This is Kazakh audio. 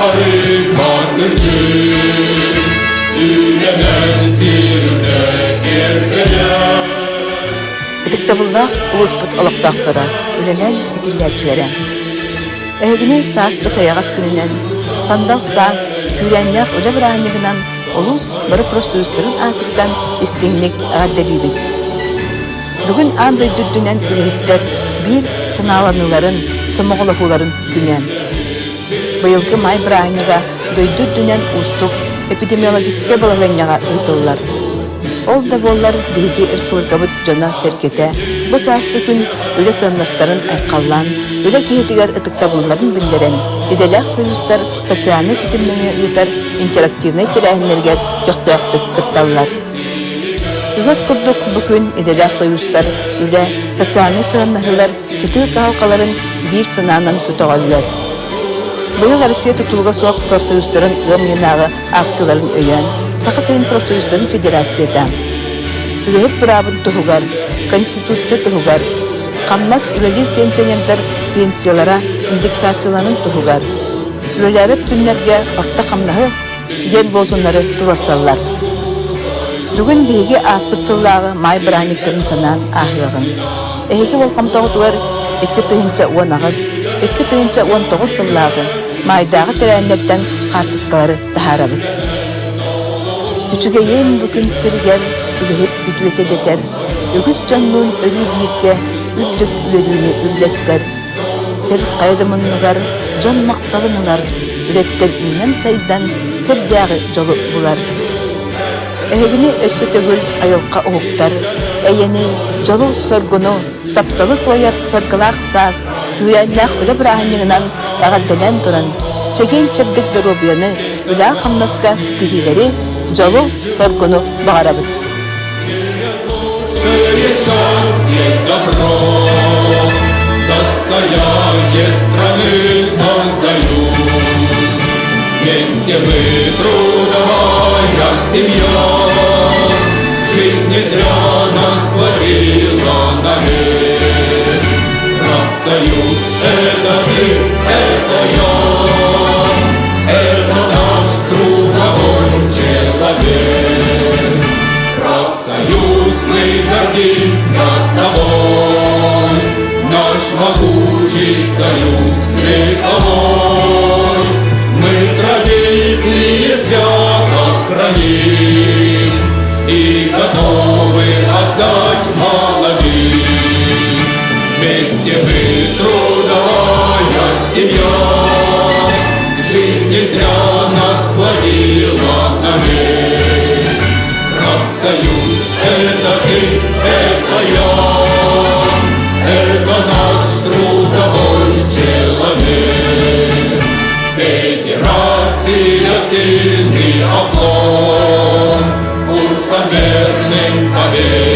arı kardırdı, ülenen sirde gergeler. Ытыктабыллаах улуспут олоктоохтора, үлэлэн итиллээчилэрэ. Эхигинин саас ысаяҕас күнүнэн, сандал саас, күрэннээх үлэ быраанньыгынан олус бары профсоюзтарын аатыктан истиңник ааддалибит. Бүгүн аан дойдурдунан үлэһиттэр бир санааланыларын, самоголохуларын күнэн. Быйылгы май быраанньыга дойдурдунан устук эпидемиологическэ балаганняга ыытыллар. Ол да боллар биһиги республикабыт жона серкете, бу сааскы күн үлэ сыннастарын айкаллан, үлэ киһитигер ытыктабылларын биллерен, иделээх союзтар социальный сетимнеге ыытар интерактивный тирээхиннерге жохтоохтук кытталлар. Үгөс курдук бу күн иделээх союзтар үлэ социальный сыаннаһылар сытыы каалкаларын бир санаанан күтөҕөллөр. Быйыл Россия тутулга суох профсоюзтарын ымйынаагы акцияларын өйөн, саха сайын профсоюзтарын федерацияда. Үлэһит бырабын туһугар, конституция туһугар, камнас үлэлир пенсионердар пенсиялара индексацияланын туһугар. Үлэлээбет күннерге орта камнаһы ден болсуннары турарсаллар. Бүгүн биһиги ааспытсыллаагы май быраанниктарын санаан аахыагын. Эһиги волкамтоҕутугар 2-19, 2-19 сыллаагы майдагы тирээnnерден картыскалары тахарабыт. Үчүгэйэн бүгүн сиргер үлэһит үтүөтедетер, үгүс дьоннуун өрүү бииргэ үлдүк үлэрүүнү үллэстер. Сер кайдымынныгар, дьон макталыныгар, үлэттер үнэн сайдан сирдяагы жолу булар. Эхигини өссө төгүл айылка уһуктар, эйени жолу соргуну, тапталы туояр саргылаах саас, үйәннәх үлэ быраһынньыгынан ағаддалан туран, чеген чебдик доробияны үлээх хамнаска стихилери жолу соргуну бағарабыт. Счастье, добро, достояние страны создают. Вместе мы трудовая семья, жизнь не зря нас платила навек. Профсоюз — это ты, это я, это наш трудовой человек. Профсоюз, мы гордимся тобой, наш могучий союз вековой. Мы традиции свято храним и готовы отдать молодым. Вместе мы трудовая семья, жизнь не зря нас плодила навек. Профсоюз — это ты, это я, это наш трудовой человек. Федерация — сильный оплот, курсом верным побед.